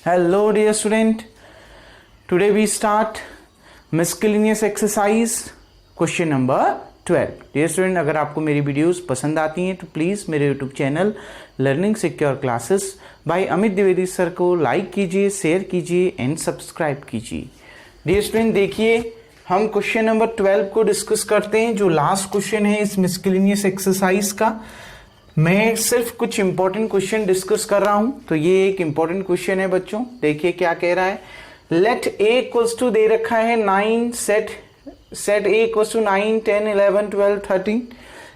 Hello dear student, today we start miscellaneous exercise question number 12. Dear student, अगर आपको मेरी videos पसंद आती हैं तो प्लीज़ मेरे YouTube channel learning secure classes bye Amit Dwivedi sir को लाइक कीजिए, शेयर कीजिए एंड सब्सक्राइब कीजिए. डियर स्टूडेंट, देखिए हम क्वेश्चन नंबर 12 को डिस्कस करते हैं, जो लास्ट क्वेश्चन है इस मिस्केलेनियस एक्सरसाइज का. मैं सिर्फ कुछ इंपॉर्टेंट क्वेश्चन डिस्कस कर रहा हूं, तो ये एक इंपॉर्टेंट क्वेश्चन है बच्चों. देखिए क्या कह रहा है. लेट ए इक्वल्स टू दे रखा है 9 set a equals to 9 10 11 12 13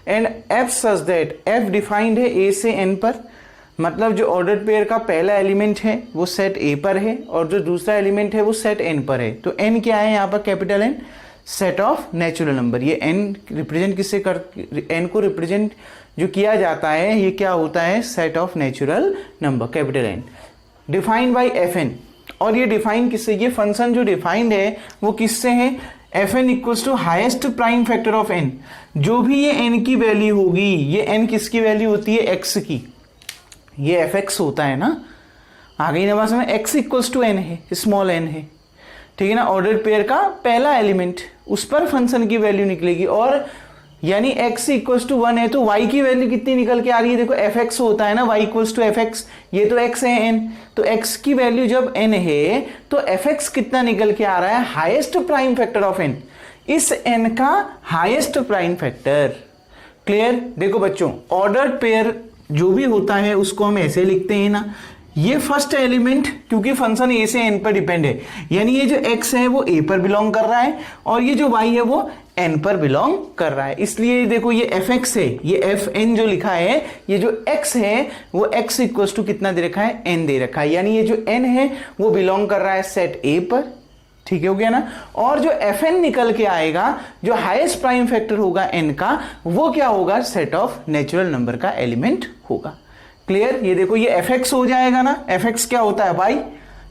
and f such that f defined है ए से एन पर. मतलब जो ऑर्डर्ड पेयर का पहला एलिमेंट है वो सेट ए पर है और जो दूसरा एलिमेंट है वो सेट एन पर है. तो एन क्या है यहाँ पर? Capital N, set of natural number. ये एन रिप्रेजेंट किससे कर, एन को रिप्रेजेंट जो किया जाता है ये क्या होता है? Set of natural number, capital N, defined by f n. और ये डिफाइन किससे? ये फंक्शन जो डिफाइंड है वो किससे है? F n equals to highest prime factor of n. जो भी ये एन की वैल्यू होगी, ये एन किसकी वैल्यू होती है? एक्स की. ये एफ एक्स होता है ना, आ गई ना बात समझ. एक्स इक्वल्स टू एन है, स्मॉल एन है, ठीक है ना. ऑर्डर्ड पेयर का पहला एलिमेंट, उस पर फंक्शन की वैल्यू निकलेगी. और यानी x इक्वल्स टू 1 है तो y की वैल्यू कितनी निकल के आ रही है? देखो एफ एक्स होता है ना, y equals to f x. ये तो x है n, तो x की वैल्यू जब n है तो एफ एक्स कितना निकल के आ रहा है? Highest prime factor of n. इस n का हाईएस्ट प्राइम फैक्टर. क्लियर? देखो बच्चों, ऑर्डर्ड पेयर जो भी होता है उसको हम ऐसे लिखते हैं ना, ये फर्स्ट एलिमेंट क्योंकि फंक्शन ए से एन पर डिपेंड है, यानी ये जो x है वो a पर बिलोंग कर रहा है और ये जो y है वो n पर बिलोंग कर रहा है. इसलिए देखो ये एफ एक्स है, ये एफ एन जो लिखा है, ये जो x है वो x इक्वल्स टू कितना दे रखा है? n दे रखा है. यानी ये जो n है वो बिलोंग कर रहा है सेट a पर. ठीक है, हो गया ना. और जो एफ एन निकल के आएगा, जो हाईएस्ट प्राइम फैक्टर होगा n का, वो क्या होगा? सेट ऑफ नेचुरल नंबर का एलिमेंट होगा. क्लियर? ये देखो ये एफ एक्स हो जाएगा ना. एफ एक्स क्या होता है? y.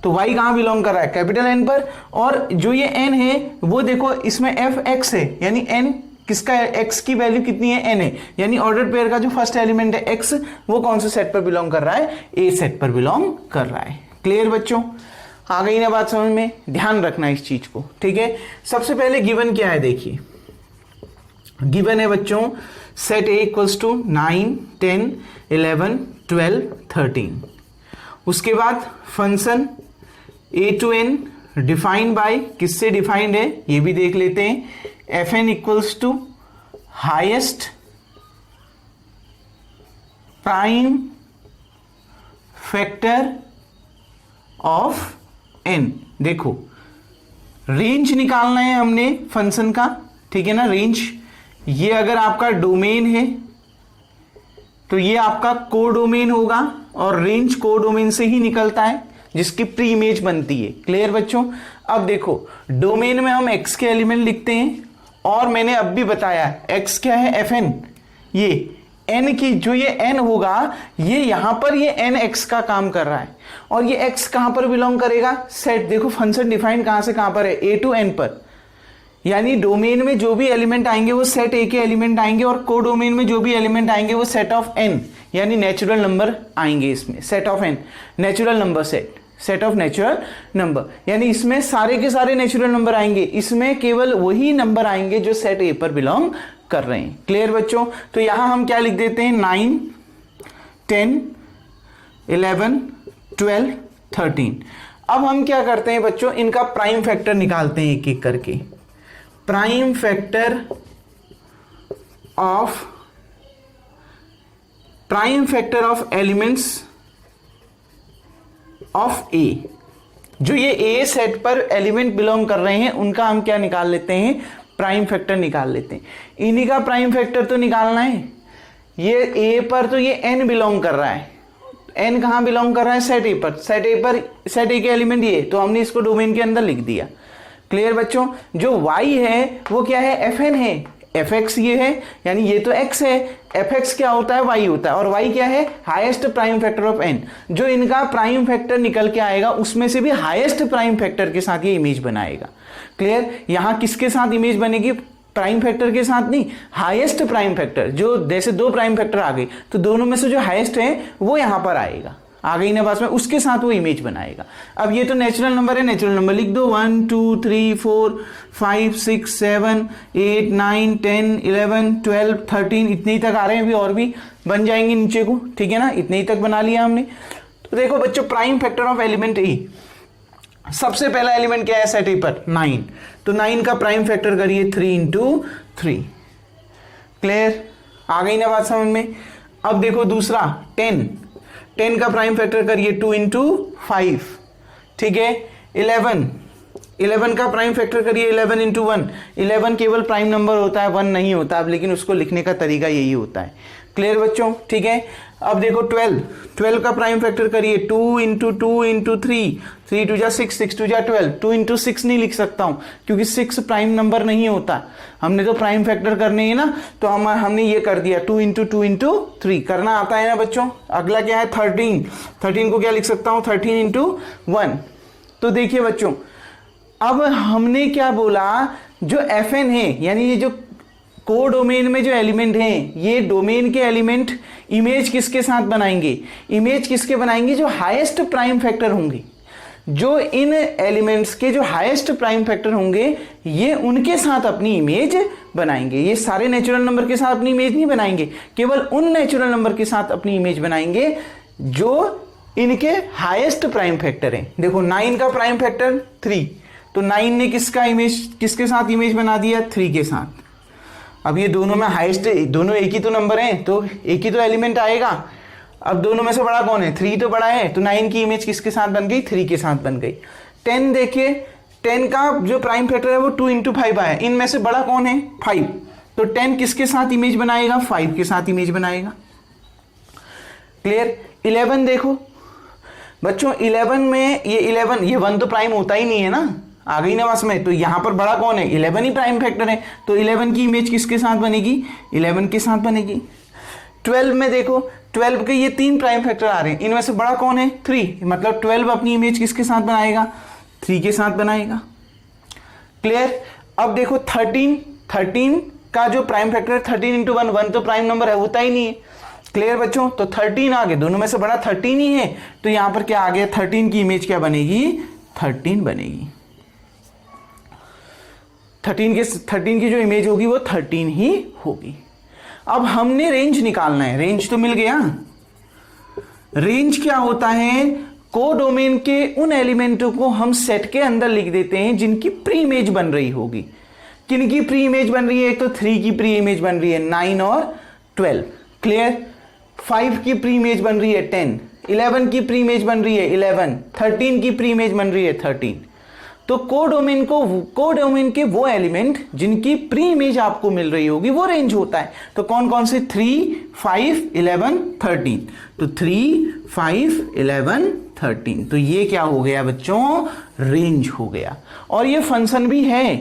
तो y कहां बिलोंग कर रहा है? कैपिटल n पर. और जो ये n है वो देखो इसमें एफ एक्स है, यानी n किसका है? x की वैल्यू कितनी है? n है. यानी ऑर्डर्ड पेयर का जो फर्स्ट एलिमेंट है x, वो कौन से सेट पर बिलोंग कर रहा है? a सेट पर बिलोंग कर रहा है. क्लियर बच्चों? आ गई ना बात समझ में? ध्यान रखना इस चीज को, ठीक है. सबसे पहले गिवन क्या है? देखिए गिवन है बच्चों सेट a इक्वल्स टू 9 10 11 12 13. उसके बाद function a to n defined by, किससे डिफाइंड है ये भी देख लेते हैं. F n equals to highest prime factor of n. देखो रेंज निकालना है हमने फंक्शन का, ठीक है ना. रेंज, ये अगर आपका डोमेन है तो ये आपका कोडोमेन होगा और रेंज कोडोमेन से ही निकलता है जिसकी प्री इमेज बनती है. क्लियर बच्चों? अब देखो डोमेन में हम x के एलिमेंट लिखते हैं और मैंने अब भी बताया x क्या है? F N. ये n की जो ये n होगा, ये यहां पर ये n x का काम कर रहा है और ये x कहां पर बिलोंग करेगा? सेट. देखो फंक्शन डिफाइन कहां से कहां पर है? a टू n पर. यानी डोमेन में जो भी एलिमेंट आएंगे वो सेट ए के एलिमेंट आएंगे और को डोमेन में जो भी एलिमेंट आएंगे वो सेट ऑफ एन, यानी नेचुरल नंबर आएंगे इसमें. Set of N, natural number set, set of natural number. यानी इसमें सारे के सारे नेचुरल नंबर आएंगे, इसमें केवल वही नंबर आएंगे जो सेट ए पर बिलोंग कर रहे हैं. क्लियर बच्चों? तो यहां हम क्या लिख देते हैं? 9 10 11 12 13. अब हम क्या करते हैं बच्चों? इनका प्राइम फैक्टर निकालते हैं एक एक करके. Prime factor of elements of A. जो ये ए सेट पर एलिमेंट बिलोंग कर रहे हैं उनका हम क्या निकाल लेते हैं? प्राइम फैक्टर निकाल लेते हैं. इन्हीं का प्राइम फैक्टर तो निकालना है. ये ए पर तो ये एन बिलोंग कर रहा है. एन कहां बिलोंग कर रहा है? सेट ए पर. सेट ए के एलिमेंट ये, तो हमने इसको डोमेन के अंदर लिख दिया. क्लियर बच्चों? जो y है वो क्या है? एफ एन है. एफ एक्स ये है, यानी ये तो x है. एफ एक्स क्या होता है? y होता है. और y क्या है? Highest prime factor of n. जो इनका प्राइम फैक्टर निकल के आएगा उसमें से भी हाईएस्ट प्राइम फैक्टर के साथ ये इमेज बनाएगा. क्लियर? यहां किसके साथ इमेज बनेगी? प्राइम फैक्टर के साथ नहीं, हाईएस्ट प्राइम फैक्टर. जो जैसे दो प्राइम फैक्टर आ गई तो दोनों में से जो हाईएस्ट है वो यहां पर आएगा. आ गई ना पास में, उसके साथ वो इमेज बनाएगा। अब ये तो नेचुरल नंबर है, नेचुरल नंबर लिख दो 1 2 3 4 5 6 7 8 9 10 11 12 13 इतने ही तक आ रहे हैं, अभी और भी बन जाएंगे नीचे को, ठीक है ना, इतने ही तक बना लिया हमने। तो देखो बच्चों, प्राइम फैक्टर ऑफ एलिमेंट ए, सबसे पहला एलिमेंट क्या है सेट ए पर 9, तो 9 का प्राइम फैक्टर करिए 3 × 3। क्लियर, आ गई ना बात समझ में। अब देखो दूसरा 10 का प्राइम फैक्टर करिए 2 × 5, ठीक है। 11 का प्राइम फैक्टर करिए 11 × 1। 11 केवल प्राइम नंबर होता है, 1 नहीं होता, अब लेकिन उसको लिखने का तरीका यही होता है। क्लियर बच्चों, ठीक है। अब देखो 12 का प्राइम फैक्टर करिए 2 × 2 × 3, 3 2 6, 6 2 12, 2 × 6 नहीं लिख सकता हूं क्योंकि 6 प्राइम नंबर नहीं होता, हमने तो प्राइम फैक्टर करने है ना, तो हमने ये कर दिया 2 × 2 × 3 करना आता है ना बच्चों। अगला क्या है 13 को क्या लिख सकता हूं 13 × 1। तो देखिए बच्चों, अब हमने क्या बोला, जो FN है यानी ये जो को डोमेन में जो एलिमेंट हैं, ये डोमेन के एलिमेंट इमेज किसके साथ बनाएंगे, इमेज किसके बनाएंगे, जो हाईएस्ट प्राइम फैक्टर होंगे, जो इन एलिमेंट्स के जो हाईएस्ट प्राइम फैक्टर होंगे ये उनके साथ अपनी इमेज बनाएंगे। ये सारे नेचुरल नंबर के साथ अपनी इमेज नहीं बनाएंगे, केवल उन नेचुरल नंबर के साथ अपनी इमेज बनाएंगे जो इनके हाईएस्ट प्राइम फैक्टर हैं। देखो 9 का प्राइम फैक्टर 3, तो 9 ने किसके साथ इमेज बना दिया 3 के साथ। अब ये दोनों में हाईएस्ट, दोनों एक ही तो नंबर हैं, तो एक ही तो एलिमेंट आएगा। अब दोनों में से बड़ा कौन है 3 तो बड़ा है, तो 9 की इमेज किसके साथ बन गई 3 के साथ बन गई। 10 देखिए, 10 का जो प्राइम फैक्टर है वो 2 × 5 आया, इनमें से बड़ा कौन है 5, तो 10 किसके साथ इमेज बनाएगा 5 के साथ इमेज बनाएगा। क्लियर। 11 देखो बच्चों, 11 में ये 1 तो प्राइम होता ही नहीं है ना, आ गई ना बस में, तो यहां पर बड़ा कौन है 11 ही प्राइम फैक्टर है, तो 11 की इमेज किसके साथ बनेगी 11 के साथ बनेगी। 12 में देखो, 12 के ये 3 प्राइम फैक्टर आ रहे हैं, इनमें से बड़ा कौन है 3, मतलब 12 अपनी इमेज किसके साथ बनाएगा 3 के साथ बनाएगा। क्लियर। अब देखो 13 का जो प्राइम फैक्टर है 13 × 1 तो प्राइम नंबर है, होता ही नहीं है। क्लियर बच्चों, तो 13 आ गए, दोनों में से बड़ा 13 ही है, तो यहां पर क्या आ गया 13 की इमेज क्या बनेगी 13 बनेगी। 13 की जो इमेज होगी वो 13 ही होगी। अब हमने रेंज निकालना है, रेंज तो मिल गया। रेंज क्या होता है, को डोमेन के उन एलिमेंटों को हम सेट के अंदर लिख देते हैं जिनकी प्री इमेज बन रही होगी। किनकी प्री इमेज बन रही है, एक तो 3 की प्री इमेज बन रही है 9 और 12। क्लियर। 5 की प्री इमेज बन रही है 10, 11 की प्री इमेज बन रही है 11, 13 की प्री इमेज बन रही है 13। तो को डोमेन के वो एलिमेंट जिनकी प्री इमेज आपको मिल रही होगी वो रेंज होता है। तो कौन कौन से 3 5 11 13, तो 3 5 11 13, तो ये क्या हो गया बच्चों रेंज हो गया। और ये फंक्शन भी है,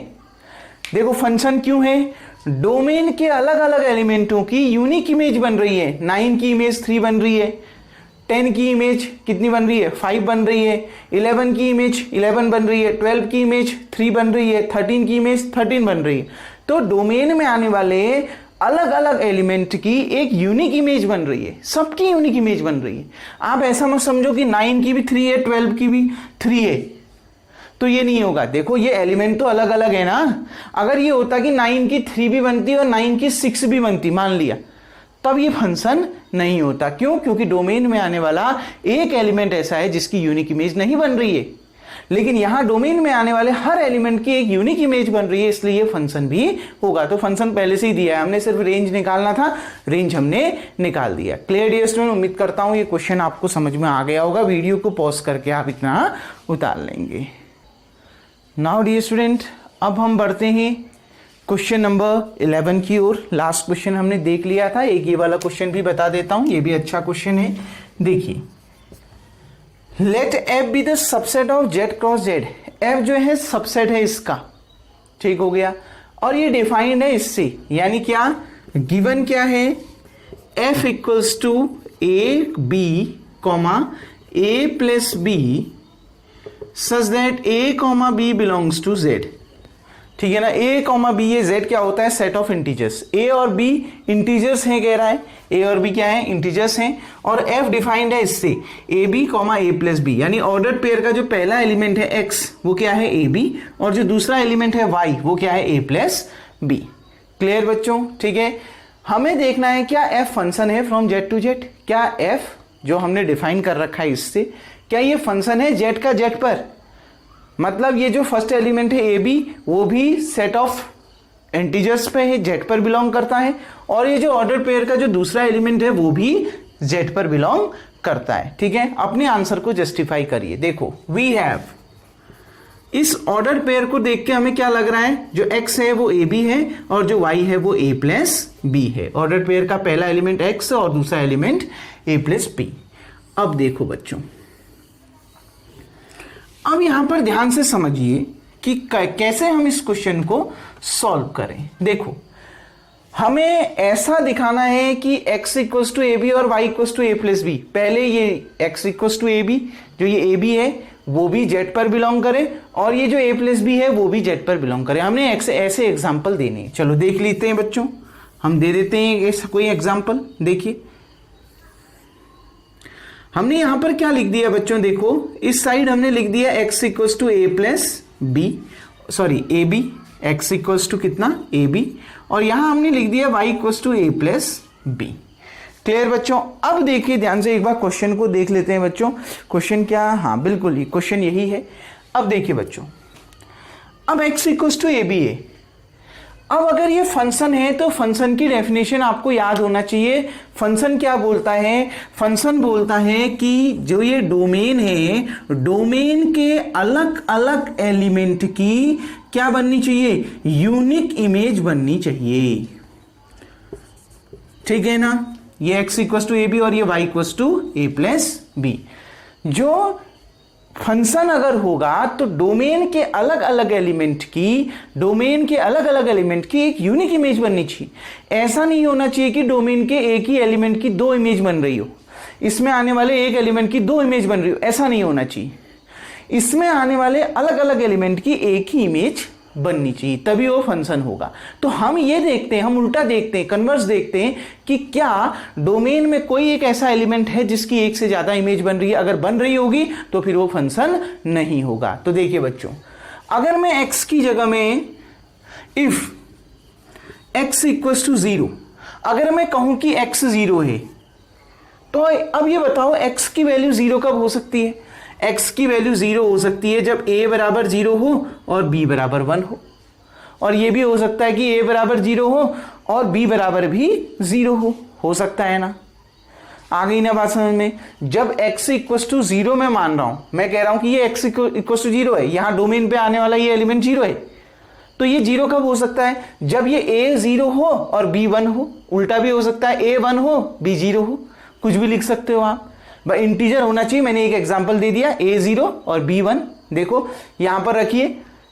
देखो फंक्शन क्यों है, डोमेन के अलग अलग एलिमेंटों की यूनिक इमेज बन रही है। 9 की इमेज 3 बन रही है, 10 की इमेज कितनी बन रही है 5 बन रही है, 11 की इमेज 11 बन रही है, 12 की इमेज 3 बन रही है, 13 की इमेज 13 बन रही है। तो डोमेन में आने वाले अलग अलग एलिमेंट की एक यूनिक इमेज बन रही है, सबकी यूनिक इमेज बन रही है। आप ऐसा मत समझो कि 9 की भी 3 है 12 की भी 3 है, तो ये नहीं होगा। देखो ये एलिमेंट तो अलग अलग है ना, अगर ये होता कि 9 की 3 भी बनती और 9 की 6 भी बनती मान लिया, तब ये फंक्शन नहीं होता। क्यों, क्योंकि डोमेन में आने वाला एक एलिमेंट ऐसा है जिसकी यूनिक इमेज नहीं बन रही है, लेकिन यहां डोमेन में आने वाले हर एलिमेंट की एक यूनिक इमेज बन रही है, इसलिए ये फंक्शन भी होगा। तो फंक्शन पहले से ही दिया है, हमने सिर्फ रेंज निकालना था, रेंज हमने निकाल दिया। क्लियर डियर स्टूडेंट, उम्मीद करता हूं ये क्वेश्चन आपको समझ में आ गया होगा। वीडियो को पॉज करके आप इतना उतार लेंगे। नाउ डियर स्टूडेंट, अब हम बढ़ते हैं क्वेश्चन नंबर 11 की ओर। लास्ट क्वेश्चन हमने देख लिया था, एक ये वाला क्वेश्चन भी बता देता हूं, ये भी अच्छा क्वेश्चन है। देखिए, let f be the subset of Z cross Z. F जो है सबसेट है इसका, ठीक हो गया, और ये डिफाइंड है इससे, यानी क्या गिवन क्या है, f equals to A b comma a plus b such that a, b belongs to z। ठीक है ना। a कॉमा बी, ये z क्या होता है, सेट ऑफ इंटीजर्स। a और b इंटीजर्स हैं कह रहा है, a और b क्या है, इंटीजर्स हैं। और f डिफाइंड है इससे a b comma a plus b, यानी ऑर्डर पेयर का जो पहला एलिमेंट है x वो क्या है ए बी, और जो दूसरा एलिमेंट है y वो क्या है ए प्लस बी। क्लियर बच्चों, ठीक है। हमें देखना है क्या f फंक्शन है फ्रॉम z टू z, क्या f जो हमने डिफाइन कर रखा है इससे, क्या ये फंक्शन है z का z पर, मतलब ये जो फर्स्ट एलिमेंट है ए बी वो भी सेट ऑफ इंटीजर्स पे है, z पर बिलोंग करता है, और ये जो ऑर्डर पेयर का जो दूसरा एलिमेंट है वो भी z पर बिलोंग करता है। ठीक है, अपने आंसर को जस्टिफाई करिए। देखो वी हैव, इस ऑर्डर पेयर को देख के हमें क्या लग रहा है, जो x है वो ए बी है और जो y है वो a प्लस बी है। ऑर्डर पेयर का पहला एलिमेंट x और दूसरा एलिमेंट a प्लस बी। अब देखो बच्चों, अब यहां पर ध्यान से समझिए कि कैसे हम इस क्वेश्चन को सॉल्व करें। देखो हमें ऐसा दिखाना है कि x equals to A B और y equals to A plus b. पहले ये x equals to A b, जो ये ए बी है वो भी z पर बिलोंग करे, और ये जो a प्लस बी है वो भी z पर बिलोंग करे। हमने ऐसे एग्जाम्पल देने हैं। चलो देख लेते हैं बच्चों, हम दे देते हैं ऐसा कोई एग्जाम्पल। देखिए हमने यहां पर क्या लिख दिया बच्चों, देखो इस साइड हमने लिख दिया x equals to A plus B, sorry A B, x equals to कितना ए बी, और यहां हमने लिख दिया y equals to A plus B. Clear बच्चों। अब देखिए ध्यान से एक बार क्वेश्चन को देख लेते हैं बच्चों। क्वेश्चन क्या, हाँ बिल्कुल ही क्वेश्चन यही है। अब देखिए बच्चों, अब x equals to A B है। अब अगर ये फंक्शन है तो फंक्शन की डेफिनेशन आपको याद होना चाहिए। फंक्शन क्या बोलता है, फंक्शन बोलता है कि जो ये डोमेन है, डोमेन के अलग अलग एलिमेंट की क्या बननी चाहिए, यूनिक इमेज बननी चाहिए। ठीक है ना, ये x equals to A B और ये y equals to A plus B. जो फंक्शन अगर होगा तो डोमेन के अलग अलग एलिमेंट की, डोमेन के अलग अलग एलिमेंट की एक यूनिक इमेज बननी चाहिए। ऐसा नहीं होना चाहिए कि डोमेन के एक ही एलिमेंट की दो इमेज बन रही हो, इसमें आने वाले एक एलिमेंट की दो इमेज बन रही हो, ऐसा नहीं होना चाहिए। इसमें आने वाले अलग अलग एलिमेंट की एक ही इमेज बननी चाहिए, तभी वो फंक्शन होगा। तो हम ये देखते हैं, हम उल्टा देखते हैं, कन्वर्स देखते हैं कि क्या डोमेन में कोई एक ऐसा एलिमेंट है जिसकी एक से ज्यादा इमेज बन रही है। अगर बन रही होगी तो फिर वो फंक्शन नहीं होगा। तो देखिए बच्चों, अगर मैं x की जगह में इफ x इक्वल्स टू 0 अगर मैं कहूं कि x 0 है, तो अब ये बताओ x की वैल्यू 0 कब हो सकती है। x की वैल्यू 0 हो सकती है जब a बराबर 0 हो और b बराबर 1 हो, और ये भी हो सकता है कि a बराबर 0 हो और b बराबर भी 0 हो सकता है ना। आ गई ना बात समझ में। जब x इक्वल्स टू 0 मैं मान रहा हूं, मैं कह रहा हूं कि ये x इक्वल्स टू 0 है, यहां डोमेन पे आने वाला ये एलिमेंट 0 है, तो ये 0 कब हो सकता है, जब ये a 0 हो और b 1 हो। उल्टा भी हो सकता है, a 1 हो b 0 हो, कुछ भी लिख सकते हो आप, बस इंटीजर होना चाहिए। मैंने एक एग्जांपल दे दिया, a 0 और b 1। देखो यहां पर रखिए,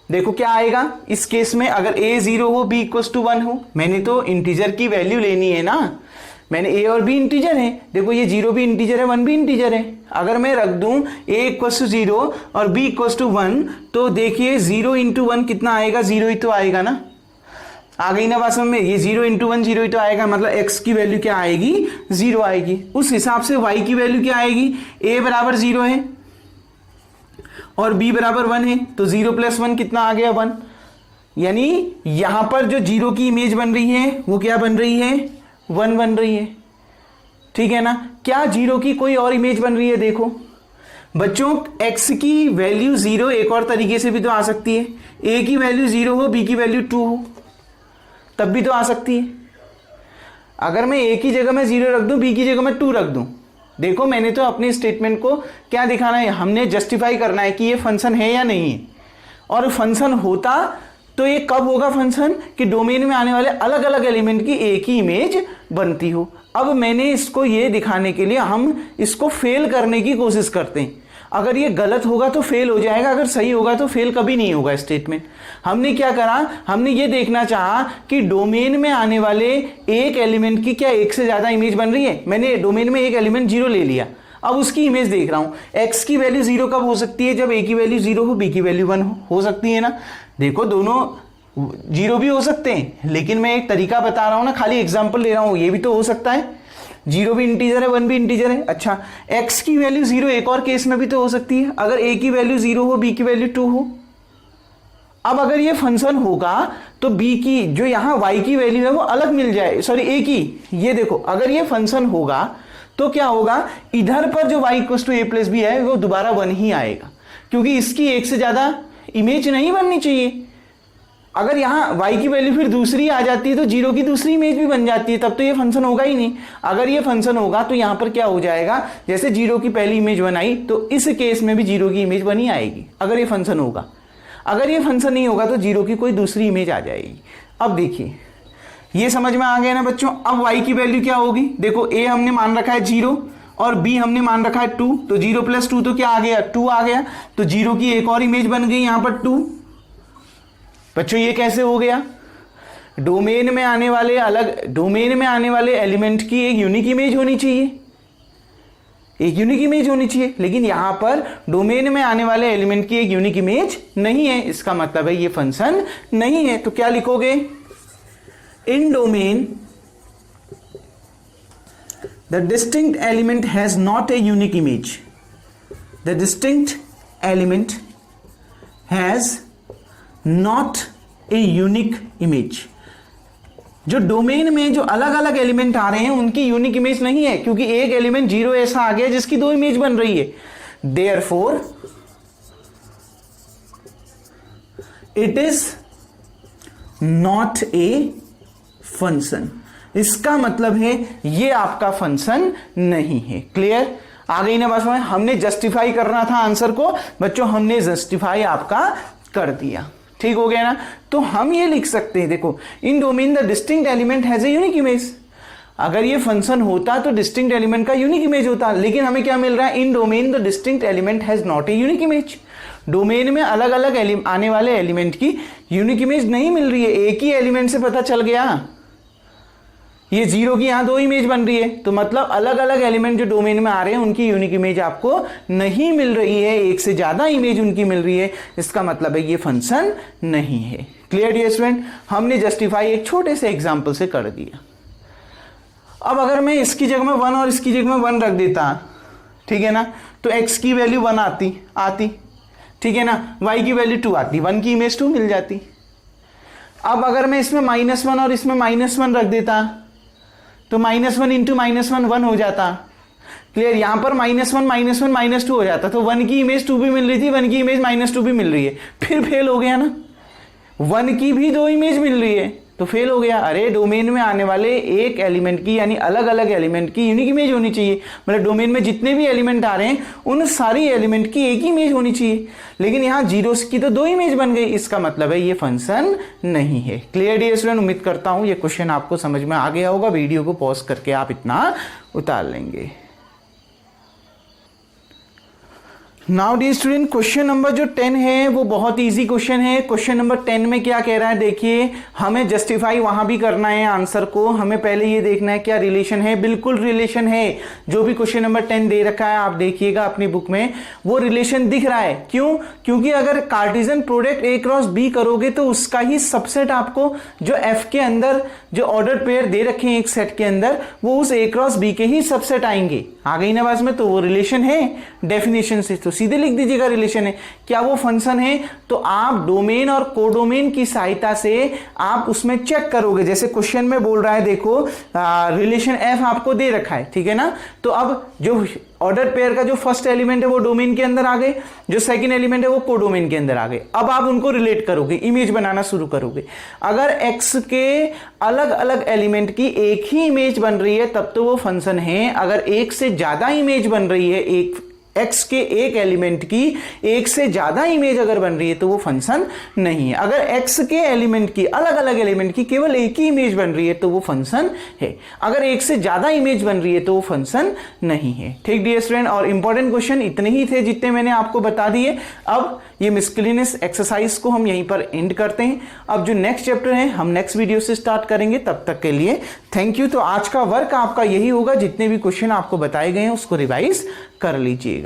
देखो क्या आएगा इस केस में, अगर a 0 हो b इक्वल्स टू 1 हो, मैंने तो इंटीजर की वैल्यू लेनी है ना, मैंने a और b इंटीजर है। देखो ये 0 भी इंटीजर है, 1 भी इंटीजर है। अगर मैं रख दूं a इक्वल्स टू 0 और b इक्वल्स टू 1, तो देखिए 0 इंटू 1 कितना आएगा, 0 ही तो आएगा ना। आ गई ना बात समझ में, ये 0 इंटू 1 0 ही तो आएगा, मतलब x की वैल्यू क्या आएगी, 0 आएगी। उस हिसाब से y की वैल्यू क्या आएगी, a बराबर 0 है और b बराबर 1 है, तो 0 प्लस 1 कितना आ गया, 1। यानी यहां पर जो 0 की इमेज बन रही है वो क्या बन रही है, 1 बन रही है। ठीक है ना। क्या 0 की कोई और इमेज बन रही है, देखो बच्चों x की वैल्यू 0 एक और तरीके से भी तो आ सकती है, a की वैल्यू 0 हो b की वैल्यू 2 हो, तब भी तो आ सकती है। अगर मैं a की जगह में 0 रख दूं, b की जगह में 2 रख दूं, देखो मैंने तो अपने स्टेटमेंट को क्या दिखाना है, हमने जस्टिफाई करना है कि ये फंक्शन है या नहीं है। और फंक्शन होता तो ये कब होगा फंक्शन, कि डोमेन में आने वाले अलग अलग एलिमेंट की एक ही इमेज बनती हो। अब मैंने इसको ये दिखाने के लिए हम इसको फेल करने की कोशिश करते हैं। अगर ये गलत होगा तो फेल हो जाएगा, अगर सही होगा तो फेल कभी नहीं होगा स्टेटमेंट। हमने क्या करा, हमने ये देखना चाहा कि डोमेन में आने वाले एक एलिमेंट की क्या एक से ज्यादा इमेज बन रही है। मैंने डोमेन में एक एलिमेंट 0 ले लिया, अब उसकी इमेज देख रहा हूं। x की वैल्यू 0 कब हो सकती है, जब a की वैल्यू 0 हो b की वैल्यू 1 हो सकती है ना। देखो दोनों जीरो भी हो सकते हैं, लेकिन मैं एक तरीका बता रहा हूं ना, खाली एग्जांपल ले रहा हूं, ये भी तो हो सकता है, जीरो भी इंटीजर है, वन भी इंटीजर है। अच्छा, एक्स की वैल्यू जीरो एक और केस में भी तो हो सकती है, अगर ए की वैल्यू जीरो हो, बी की वैल्यू टू हो। अब अगर ये फंक्शन होगा तो बी की जो यहां वाई की वैल्यू है वो अलग मिल जाए, सॉरी ए की, ये देखो अगर ये फंक्शन होगा तो क्या होगा, इधर पर जो y equal to A plus B है वो दोबारा वन ही आएगा, क्योंकि इसकी एक से ज्यादा इमेज नहीं बननी चाहिए। अगर यहां y की वैल्यू फिर दूसरी आ जाती है तो जीरो की दूसरी इमेज भी बन जाती है, तब तो ये फंक्शन होगा ही नहीं। अगर ये फंक्शन होगा तो यहां पर क्या हो जाएगा, जैसे जीरो की पहली इमेज बनाई तो इस केस में भी जीरो की इमेज बनी आएगी, अगर ये फंक्शन होगा। अगर ये फंक्शन नहीं होगा तो जीरो की कोई दूसरी इमेज आ जाएगी। अब देखिए, ये समझ में आ गया ना बच्चों। अब y की वैल्यू क्या होगी, देखो a हमने मान रखा है जीरो और b हमने मान रखा है टू, तो जीरो प्लस टू तो क्या आ गया, टू आ गया, तो जीरो की एक और इमेज बन गई यहां पर टू। बच्चों ये कैसे हो गया, डोमेन में आने वाले एलिमेंट की एक यूनिक इमेज होनी चाहिए, एक यूनिक इमेज होनी चाहिए, लेकिन यहां पर डोमेन में आने वाले एलिमेंट की एक यूनिक इमेज नहीं है, इसका मतलब है ये फंक्शन नहीं है। तो क्या लिखोगे, इन domain the distinct element has not a unique image, the distinct element has not a unique image। जो डोमेन में जो अलग अलग एलिमेंट आ रहे हैं उनकी यूनिक इमेज नहीं है, क्योंकि एक एलिमेंट जीरो ऐसा आ गया जिसकी दो इमेज बन रही है। Therefore it is not a function, इसका मतलब है ये आपका फंक्शन नहीं है। क्लियर, आ गई ना बात में। हमने जस्टिफाई करना था आंसर को बच्चों, हमने जस्टिफाई आपका कर दिया, ठीक हो गया ना। तो हम ये लिख सकते हैं, देखो, in domain the distinct element has a unique image. अगर ये फंक्शन होता तो डिस्टिंक्ट एलिमेंट का यूनिक इमेज होता, लेकिन हमें क्या मिल रहा है, in domain the distinct element has not a unique image. Domain में अलग अलग आने वाले एलिमेंट की यूनिक इमेज नहीं मिल रही है, एक ही एलिमेंट से पता चल गया ये जीरो की यहां दो इमेज बन रही है, तो मतलब अलग अलग एलिमेंट जो डोमेन में आ रहे हैं उनकी यूनिक इमेज आपको नहीं मिल रही है, एक से ज्यादा इमेज उनकी मिल रही है, इसका मतलब है ये फंक्शन नहीं है। क्लियर डियर स्टूडेंट, हमने जस्टिफाई एक छोटे से एग्जांपल से कर दिया। अब अगर मैं इसकी जगह में वन और इसकी जगह में वन रख देता, ठीक है ना, तो x की वैल्यू वन आती, ठीक है ना, y की वैल्यू टू आती, वन की इमेज टू मिल जाती। अब अगर मैं इसमें माइनस वन और इसमें माइनस वन रख देता तो minus one into minus one one हो जाता। क्लियर, यहां पर माइनस वन माइनस टू हो जाता, तो वन की इमेज टू भी मिल रही थी, वन की इमेज माइनस टू भी मिल रही है, फिर फेल हो गया ना। वन की भी दो इमेज मिल रही है तो फेल हो गया। अरे डोमेन में आने वाले एक एलिमेंट की यानी अलग अलग एलिमेंट की यूनिक इमेज होनी चाहिए, मतलब डोमेन में जितने भी एलिमेंट आ रहे हैं उन सारी एलिमेंट की एक ही इमेज होनी चाहिए, लेकिन यहाँ जीरो की तो दो इमेज बन गई, इसका मतलब है ये फंक्शन नहीं है। क्लियर डियर स्टूडेंट, उम्मीद करता हूं ये क्वेश्चन आपको समझ में आ गया होगा। वीडियो को पॉज करके आप इतना उतार लेंगे। Now dear student, question number जो 10 है वो बहुत इजी क्वेश्चन है। क्वेश्चन नंबर 10 में क्या कह रहा है, देखिए, हमें जस्टिफाई वहां भी करना है आंसर को, हमें पहले ये देखना है क्या रिलेशन है। बिल्कुल रिलेशन है, जो भी क्वेश्चन नंबर 10 दे रखा है आप देखिएगा अपनी बुक में, वो रिलेशन दिख रहा है। क्यों? क्योंकि अगर Cartesian product A cross B करोगे तो उसका ही सबसेट आपको जो एफ के अंदर जो ऑर्डर पेयर दे रखे हैं एक सेट के अंदर, वो उस ए क्रॉस बी के ही सबसेट आएंगे। आ गई ना बात में, तो वो रिलेशन है डेफिनेशन से, तो सीधे लिख दीजिएगा रिलेशन है। क्या वो फंक्शन है? तो आप डोमेन और कोडोमेन की सहायता से आप उसमें चेक करोगे। जैसे क्वेश्चन में बोल रहा है, देखो रिलेशन एफ आपको दे रखा है, ठीक है ना, तो अब जो ऑर्डर पेयर का जो फर्स्ट एलिमेंट है वो डोमेन के अंदर आ गए, जो सेकंड एलिमेंट है वो कोडोमेन के अंदर आ गए। अब आप उनको रिलेट करोगे, इमेज बनाना शुरू करोगे। अगर एक्स के अलग अलग एलिमेंट की एक ही इमेज बन रही है तब तो वो फंक्शन है। अगर एक से ज्यादा इमेज बन रही है, एक एक्स के एक एलिमेंट की एक से ज्यादा इमेज अगर बन रही है तो वो फंक्शन नहीं है। अगर एक्स के एलिमेंट की अलग अलग एलिमेंट की केवल एक ही इमेज बन रही है तो वो फंक्शन है। अगर एक से ज्यादा इमेज बन रही है तो वो फंक्शन नहीं है। ठीक डियर स्टूडेंट, और इंपॉर्टेंट क्वेश्चन इतने ही थे जितने मैंने आपको बता दिए। अब ये मिस्केलिनियस एक्सरसाइज को हम यहीं पर एंड करते हैं। अब जो नेक्स्ट चैप्टर है हम नेक्स्ट वीडियो से स्टार्ट करेंगे। तब तक के लिए थैंक यू। तो आज का वर्क आपका यही होगा, जितने भी क्वेश्चन आपको बताए गए हैं उसको रिवाइज कर लीजिएगा।